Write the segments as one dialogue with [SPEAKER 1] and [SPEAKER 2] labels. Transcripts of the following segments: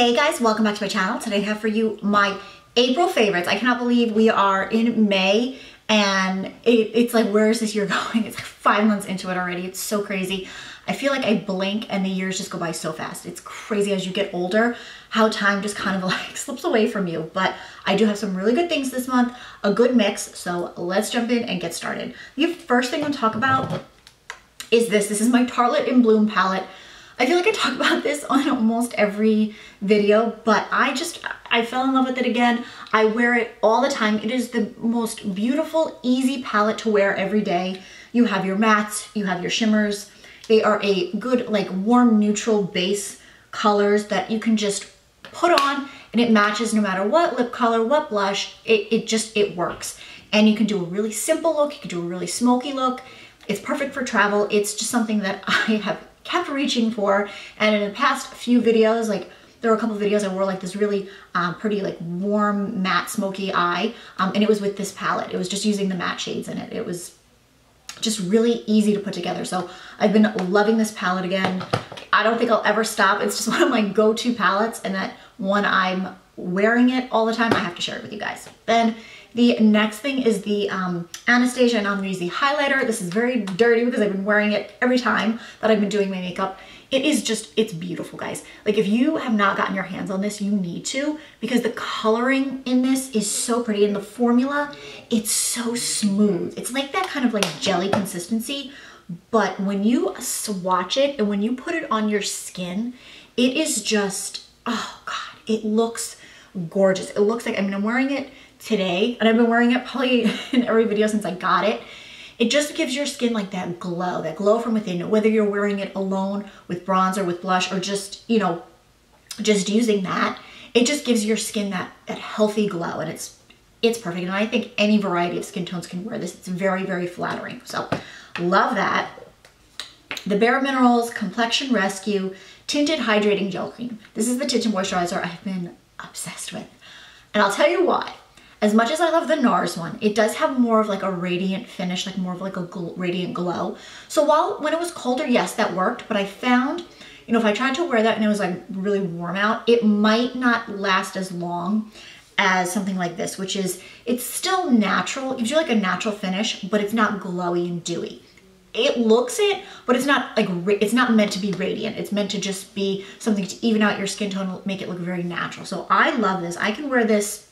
[SPEAKER 1] Hey guys, welcome back to my channel. Today I have for you my April favorites. I cannot believe we are in May and it's like, where is this year going? It's like 5 months into it already. It's so crazy. I feel like I blink and the years just go by so fast. It's crazy as you get older, how time just kind of like slips away from you. But I do have some really good things this month, a good mix. So let's jump in and get started. The first thing I'm gonna talk about is this. This is my Tarte in Bloom palette. I feel like I talk about this on almost every video, but I fell in love with it again. I wear it all the time. It is the most beautiful, easy palette to wear every day. You have your mattes, you have your shimmers. They are a good, like, warm, neutral base colors that you can just put on and it matches no matter what lip color, what blush, it works. And you can do a really simple look, you can do a really smoky look. It's perfect for travel. It's just something that I have kept reaching for, and in the past few videos, like there were a couple of videos I wore like this really pretty like warm matte smoky eye, and it was with this palette. It was just using the matte shades in it. It was just really easy to put together. So I've been loving this palette again. I don't think I'll ever stop. It's just one of my go-to palettes, and that when I'm wearing it all the time, I have to share it with you guys. Then the next thing is the Anastasia, and I'm gonna use the highlighter. This is very dirty because I've been wearing it every time that I've been doing my makeup. It is just, it's beautiful, guys. Like, if you have not gotten your hands on this, you need to, because the coloring in this is so pretty, and the formula, it's so smooth. It's like that kind of like jelly consistency, but when you swatch it and when you put it on your skin, it is just, oh God, it looks gorgeous. It looks like, I mean, I'm wearing it today, and I've been wearing it probably in every video since I got it. It just gives your skin like that glow from within, whether you're wearing it alone with bronzer, with blush, or just, you know, just using that. It just gives your skin that healthy glow, and it's perfect. And I think any variety of skin tones can wear this. It's very, very flattering. So love that. The BareMinerals Complexion Rescue Tinted Hydrating Gel Cream. This is the tinted moisturizer I've been obsessed with. And I'll tell you why. As much as I love the NARS one, it does have more of like a radiant finish, like more of like a radiant glow. So when it was colder, yes, that worked, but I found, you know, if I tried to wear that and it was like really warm out, it might not last as long as something like this, which is, it's still natural. It gives you like a natural finish, but it's not glowy and dewy. It looks it, but it's not like, it's not meant to be radiant. It's meant to just be something to even out your skin tone, make it look very natural. So I love this. I can wear this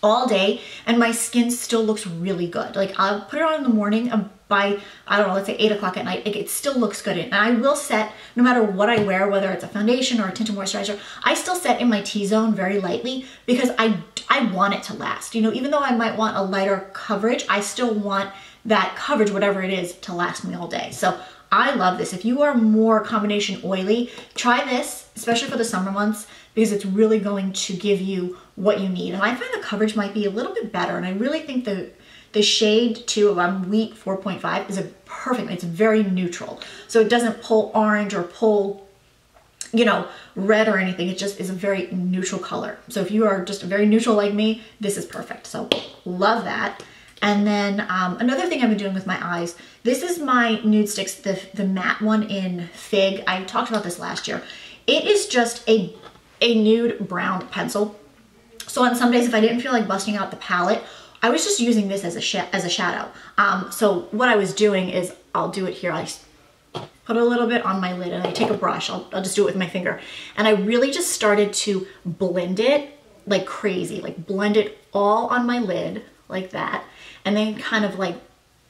[SPEAKER 1] all day and my skin still looks really good. Like, I'll put it on in the morning, and by, I don't know, let's say 8 o'clock at night, it still looks good. And I will set, no matter what I wear, whether it's a foundation or a tinted moisturizer, I still set in my T-zone very lightly because I want it to last. You know, even though I might want a lighter coverage, I still want that coverage, whatever it is, to last me all day. So I love this. If you are more combination oily, try this, especially for the summer months, because it's really going to give you what you need. And I find the coverage might be a little bit better. And I really think the shade too of Wheat 4.5 is a perfect, it's very neutral. So it doesn't pull orange or pull, you know, red or anything. It just is a very neutral color. So if you are just very neutral like me, this is perfect. So love that. And then another thing I've been doing with my eyes, this is my Nudestix, the matte one in Fig. I talked about this last year. It is just a nude brown pencil. So on some days, if I didn't feel like busting out the palette, I was just using this as a shadow. So what I was doing is, I'll do it here. I put a little bit on my lid and I take a brush. I'll just do it with my finger. And I really just started to blend it like crazy, like blend it all on my lid like that. And then kind of like,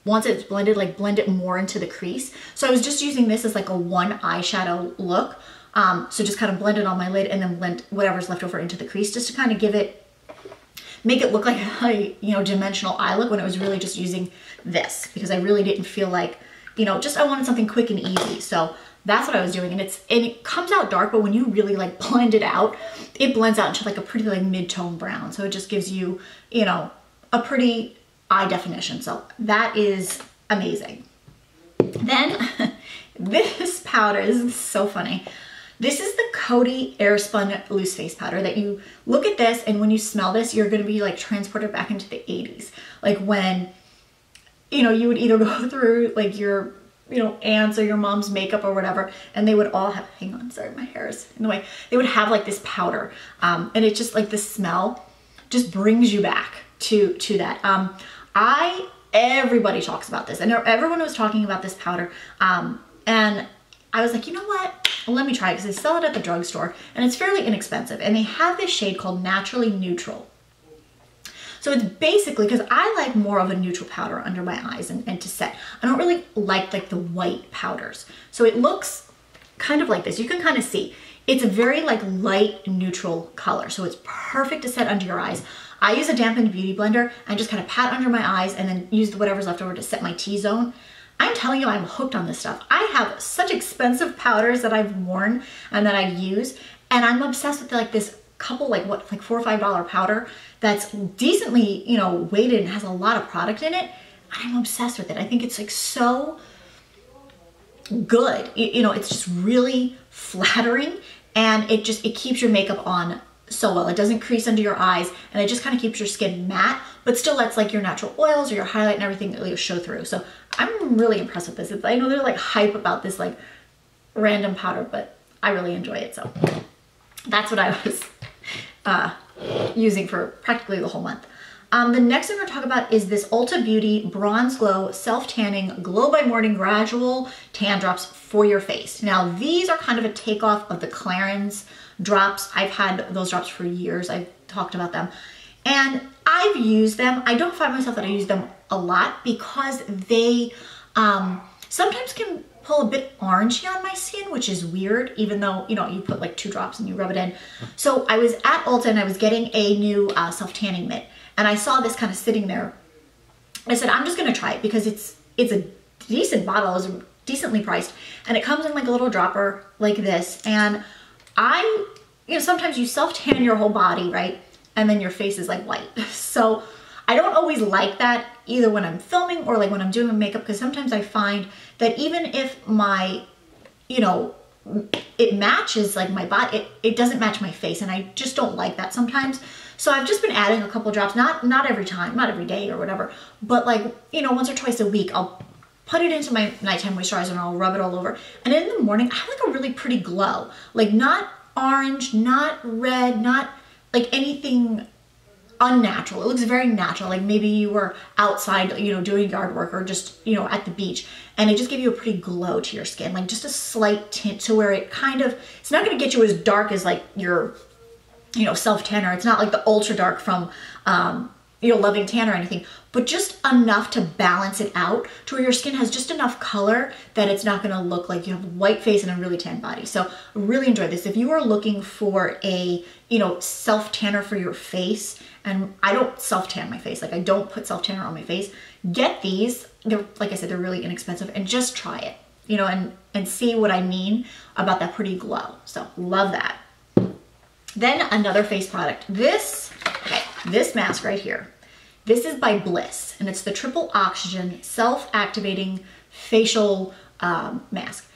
[SPEAKER 1] once it's blended, like blend it more into the crease. So I was just using this as like a one eyeshadow look. So just kind of blend it on my lid and then blend whatever's left over into the crease, just to kind of give it, make it look like a, you know, dimensional eye look, when it was really just using this, because I really didn't feel like, you know, just I wanted something quick and easy. So that's what I was doing. And it comes out dark, but when you really like blend it out, it blends out into like a pretty like mid-tone brown. So it just gives you, you know, a pretty eye definition. So that is amazing. Then this powder is so funny. This is the Coty Airspun Loose Face Powder that you look at this, and when you smell this, you're gonna be like transported back into the 80s. Like when, you know, you would either go through like your you know, aunts or your mom's makeup or whatever, and they would all have, hang on, sorry, my hair is in the way. They would have like this powder, and it's just like the smell just brings you back to that. Everybody talks about this, and everyone was talking about this powder, and I was like, you know what? Let me try it, because they sell it at the drugstore, and it's fairly inexpensive, and they have this shade called Naturally Neutral. So it's basically, because I like more of a neutral powder under my eyes and to set. I don't really like the white powders. So it looks kind of like this. You can kind of see. It's a very like light neutral color. So it's perfect to set under your eyes. I use a dampened beauty blender and just kind of pat under my eyes and then use whatever's left over to set my T-zone. I'm telling you, I'm hooked on this stuff. I have such expensive powders that I've worn and that I use, and I'm obsessed with like this couple, like what, like $4 or $5 powder that's decently, you know, weighted and has a lot of product in it. I'm obsessed with it. I think it's like so good. You know, it's just really flattering, and it keeps your makeup on so well. It doesn't crease under your eyes, and it just kind of keeps your skin matte, but still lets like your natural oils or your highlight and everything really show through. So I'm really impressed with this. I know they're like hype about this like random powder, but I really enjoy it. So that's what I was using for practically the whole month. The next thing we're gonna talk about is this Ulta Beauty Bronze Glow Self-Tanning Glow by Morning Gradual Tan Drops for your face. Now, these are kind of a takeoff of the Clarins drops. I've had those drops for years. I've talked about them, and I've used them. I don't find myself that I use them a lot because they sometimes can pull a bit orangey on my skin, which is weird, even though, you know, you put like 2 drops and you rub it in. So I was at Ulta and I was getting a new self-tanning mitt, and I saw this kind of sitting there. I said, I'm just gonna try it because it's a decent bottle, it's decently priced, and it comes in like a little dropper like this. And you know, sometimes you self-tan your whole body, right? And then your face is like white. So I don't always like that either when I'm filming or like when I'm doing my makeup, because sometimes I find that even if my, you know, it matches like my body, it doesn't match my face, and I just don't like that sometimes. So I've just been adding a couple drops, not every time, not every day or whatever, but like, you know, once or twice a week, I'll put it into my nighttime moisturizer and I'll rub it all over. And in the morning, I have like a really pretty glow, like not orange, not red, not like anything unnatural. It looks very natural, like maybe you were outside, you know, doing yard work or just, you know, at the beach, and it just gave you a pretty glow to your skin, like just a slight tint to where it kind of, it's not going to get you as dark as like your, you know, self-tanner. It's not like the ultra dark from, you know, Loving Tan or anything, but just enough to balance it out to where your skin has just enough color that it's not going to look like you have a white face and a really tan body. So really enjoy this. If you are looking for a, you know, self-tanner for your face, and I don't self-tan my face, like I don't put self-tanner on my face, get these. They're, like I said, they're really inexpensive, and just try it, you know, and see what I mean about that pretty glow. So love that. Then another face product. This mask right here. This is by Bliss, and it's the Triple Oxygen Self-Activating Facial Mask.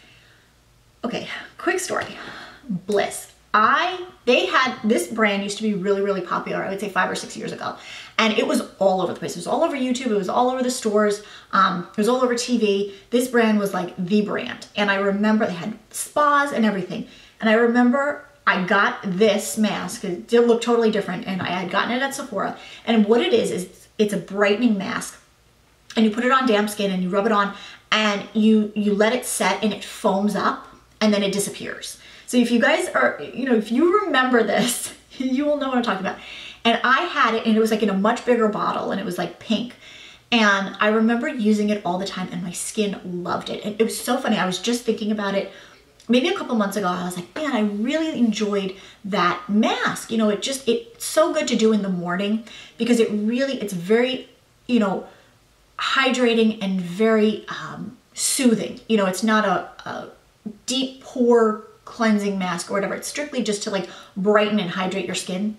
[SPEAKER 1] Okay, quick story. Bliss. This brand used to be really, really popular, I would say 5 or 6 years ago. And it was all over the place. It was all over YouTube. It was all over the stores. It was all over TV. This brand was like the brand. And I remember they had spas and everything. And I remember I got this mask. It did look totally different, and I had gotten it at Sephora. And what it is it's a brightening mask, and you put it on damp skin and you rub it on, and you let it set, and it foams up, and then it disappears. So if you guys are, you know, if you remember this, you will know what I'm talking about. And I had it, and it was like in a much bigger bottle, and it was like pink. And I remember using it all the time, and my skin loved it. And it was so funny. I was just thinking about it maybe a couple months ago. I was like, man, I really enjoyed that mask. You know, it's so good to do in the morning, because it's very, you know, hydrating and very soothing. You know, it's not a deep pore cleansing mask or whatever. It's strictly just to like brighten and hydrate your skin.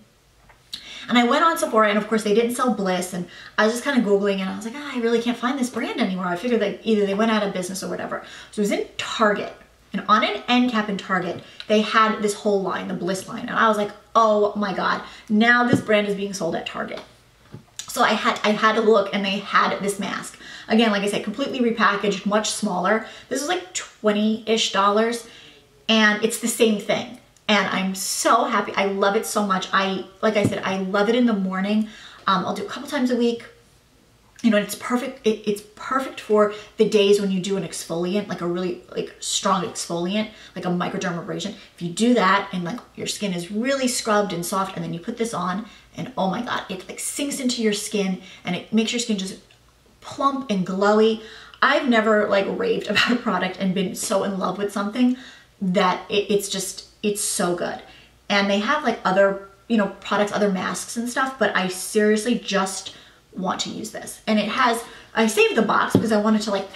[SPEAKER 1] And I went on Sephora, and of course they didn't sell Bliss, and I was just kind of Googling, and I was like, I really can't find this brand anymore. I figured that either they went out of business or whatever. So it was in Target. And on an end cap in Target, they had this whole line, the Bliss line. And I was like, oh my God, now this brand is being sold at Target. So So I had to look, and they had this mask. Again, like I said, completely repackaged, much smaller. This was like $20-ish, and it's the same thing. And I'm so happy. I love it so much. Like I said, I love it in the morning. I'll do a couple times a week. You know, it's perfect. It's perfect for the days when you do an exfoliant, like a really strong exfoliant, like a microdermabrasion. If you do that and like your skin is really scrubbed and soft, and then you put this on, and oh my God, it like sinks into your skin and it makes your skin just plump and glowy. I've never like raved about a product and been so in love with something that it's so good. And they have like other, you know, products, other masks and stuff, but I seriously just want to use this. And it has, I saved the box because I wanted to like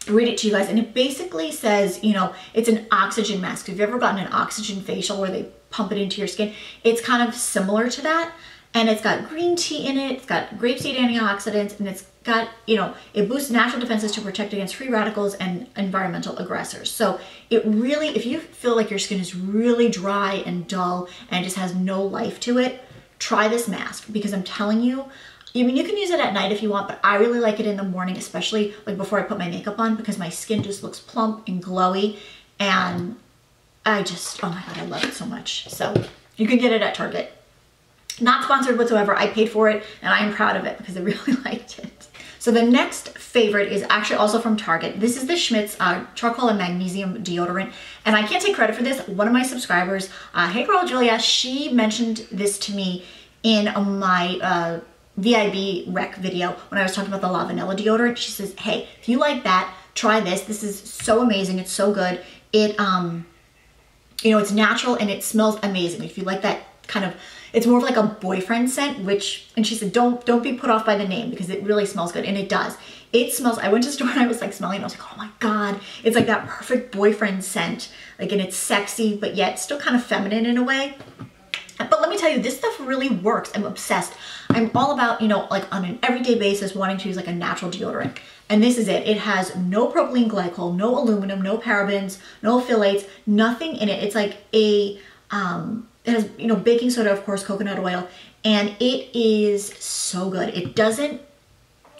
[SPEAKER 1] read it to you guys, and it basically says, you know, it's an oxygen mask. If you've ever gotten an oxygen facial where they pump it into your skin, it's kind of similar to that. And it's got green tea in it, it's got grapeseed antioxidants, and it's got, you know, it boosts natural defenses to protect against free radicals and environmental aggressors. So it really, if you feel like your skin is really dry and dull and just has no life to it, try this mask, because I'm telling you, I mean, you can use it at night if you want, but I really like it in the morning, especially like before I put my makeup on, because my skin just looks plump and glowy, and I just, oh my God, I love it so much. So you can get it at Target. Not sponsored whatsoever. I paid for it, and I am proud of it because I really liked it. So the next favorite is actually also from Target. This is the Schmidt's charcoal and magnesium deodorant, and I can't take credit for this. One of my subscribers, hey girl Julia, she mentioned this to me in my VIB rec video when I was talking about the La Vanilla deodorant. She says, hey, if you like that, try this. This is so amazing. It's so good. It, you know, it's natural and it smells amazing. If you like that kind of, it's more of like a boyfriend scent, which, and she said, don't be put off by the name, because it really smells good. And it does. It smells, I went to the store and I was like smelling it. I was like, oh my God, it's like that perfect boyfriend scent. Like, and it's sexy, but yet still kind of feminine in a way. But let me tell you, this stuff really works. I'm obsessed. I'm all about, you know, like on an everyday basis, wanting to use like a natural deodorant. And this is it. It has no propylene glycol, no aluminum, no parabens, no phthalates, nothing in it. It's like a, it has, you know, baking soda, of course, coconut oil, and it is so good. It doesn't,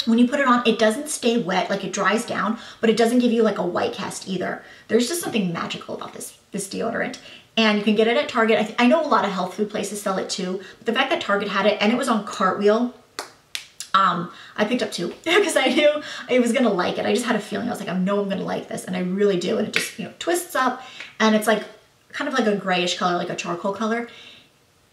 [SPEAKER 1] when you put it on, it doesn't stay wet, like it dries down, but it doesn't give you like a white cast either. There's just something magical about this deodorant. And you can get it at Target. I know a lot of health food places sell it too, but the fact that Target had it and it was on Cartwheel, I picked up two because I knew I was gonna like it. I just had a feeling. I was like, I know I'm gonna like this, and I really do. And it just, you know, twists up, and it's like kind of like a grayish color, like a charcoal color.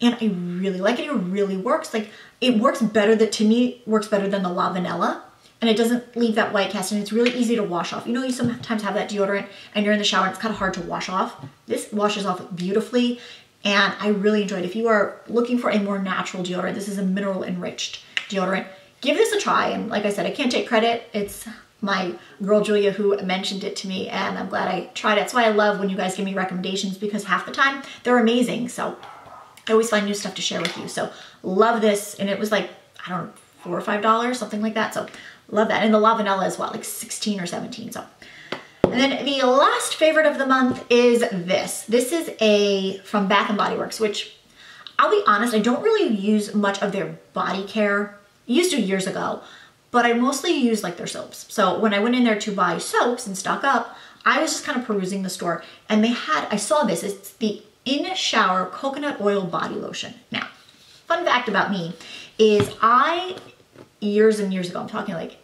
[SPEAKER 1] And I really like it. It really works. Like, it works better, to me, works better than the La Vanilla. And it doesn't leave that white cast, and it's really easy to wash off. You know, you sometimes have that deodorant and you're in the shower and it's kind of hard to wash off. This washes off beautifully, and I really enjoyed it. If you are looking for a more natural deodorant, this is a mineral enriched deodorant. Give this a try. And like I said, I can't take credit. It's my girl Julia who mentioned it to me, and I'm glad I tried it. That's why I love when you guys give me recommendations, because half the time they're amazing. So I always find new stuff to share with you. So love this. And it was like, I don't know, $4 or $5, something like that. So love that. And the La Vanilla is what, like 16 or 17. So, and then the last favorite of the month is this. This is from Bath & Body Works, which I'll be honest, I don't really use much of their body care. I used to years ago, but I mostly use like their soaps. So when I went in there to buy soaps and stock up, I was just kind of perusing the store, and I saw this. It's the In Shower Coconut Oil Body Lotion. Now, fun fact about me is years and years ago, I'm talking like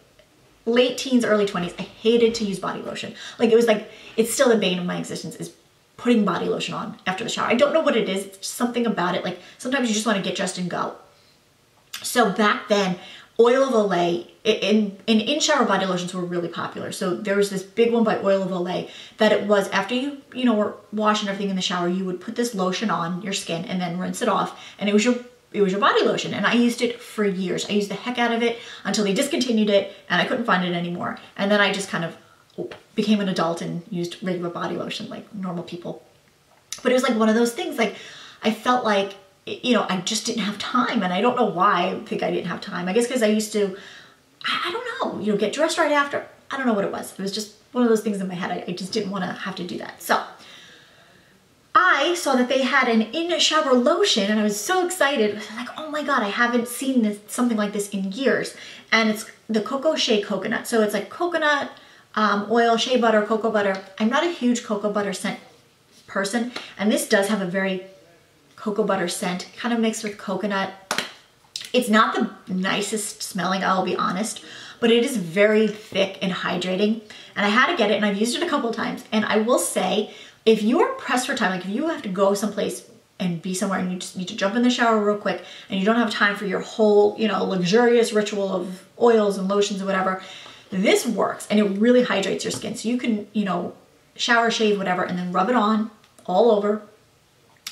[SPEAKER 1] late teens, early 20s, I hated to use body lotion. Like, it was like, it's still the bane of my existence, is putting body lotion on after the shower. I don't know what it is. It's just something about it. Like, sometimes you just want to get dressed and go. So back then, Oil of Olay, in-shower body lotions were really popular. So there was this big one by Oil of Olay that it was, after you were washing everything in the shower, you would put this lotion on your skin and then rinse it off, and it was your body lotion. And I used it for years. I used the heck out of it until they discontinued it and I couldn't find it anymore. And then I just kind of became an adult and used regular body lotion like normal people. But it was like one of those things, like, I felt like, you know, I just didn't have time, and I don't know why I think I didn't have time. I guess because I used to, I don't know, you know, get dressed right after. I don't know what it was. It was just one of those things in my head. I just didn't want to have to do that. So I I saw that they had an in-shower lotion and I was so excited. I was like, oh my God, I haven't seen something like this in years. And it's the Cocoa Shea Coconut. So it's like coconut oil, shea butter, cocoa butter. I'm not a huge cocoa butter scent person. And this does have a very cocoa butter scent, kind of mixed with coconut. It's not the nicest smelling, I'll be honest, but it is very thick and hydrating. And I had to get it and I've used it a couple times. And I will say, if you are pressed for time, like if you have to go someplace and be somewhere and you just need to jump in the shower real quick and you don't have time for your whole, you know, luxurious ritual of oils and lotions or whatever, this works and it really hydrates your skin. So you can, you know, shower, shave, whatever, and then rub it on all over,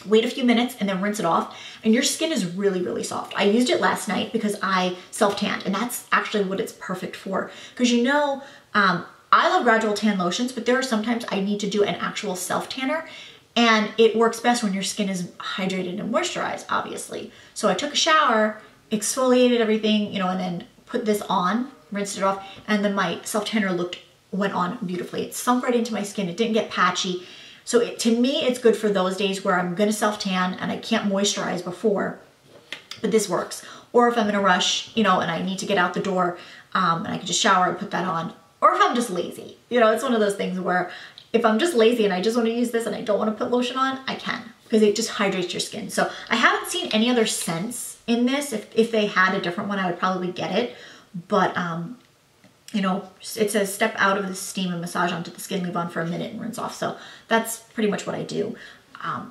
[SPEAKER 1] wait a few minutes and then rinse it off. And your skin is really, really soft. I used it last night because I self-tanned and that's actually what it's perfect for. Because you know, I love gradual tan lotions, but there are sometimes I need to do an actual self-tanner and it works best when your skin is hydrated and moisturized, obviously. So I took a shower, exfoliated everything, you know, and then put this on, rinsed it off, and then my self-tanner went on beautifully. It sunk right into my skin. It didn't get patchy. So to me, it's good for those days where I'm gonna self-tan and I can't moisturize before, but this works. Or if I'm in a rush, you know, and I need to get out the door and I can just shower and put that on. Or if I'm just lazy, you know, it's one of those things where if I'm just lazy and I just want to use this and I don't want to put lotion on, I can, because it just hydrates your skin. So I haven't seen any other scents in this. If they had a different one, I would probably get it. But, you know, it says step out of the steam and massage onto the skin, leave on for a minute and rinse off. So that's pretty much what I do. I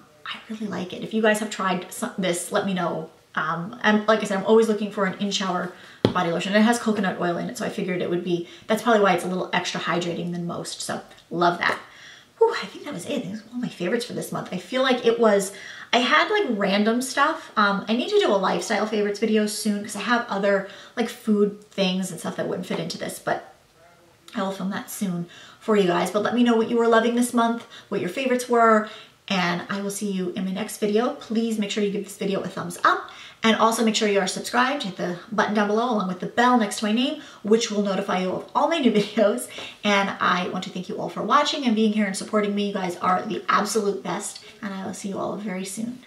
[SPEAKER 1] really like it. If you guys have tried this, let me know. And like I said, I'm always looking for an in-shower body lotion. It has coconut oil in it, so I figured it would be, that's probably why it's a little extra hydrating than most. So love that. Whew, I think that was it. I think it was one of my favorites for this month. I feel like it was, I had like random stuff. I need to do a lifestyle favorites video soon because I have other like food things and stuff that wouldn't fit into this, but I will film that soon for you guys. But let me know what you were loving this month, what your favorites were, and I will see you in my next video. Please make sure you give this video a thumbs up and also make sure you are subscribed. Hit the button down below along with the bell next to my name, which will notify you of all my new videos. And I want to thank you all for watching and being here and supporting me. You guys are the absolute best, and I will see you all very soon.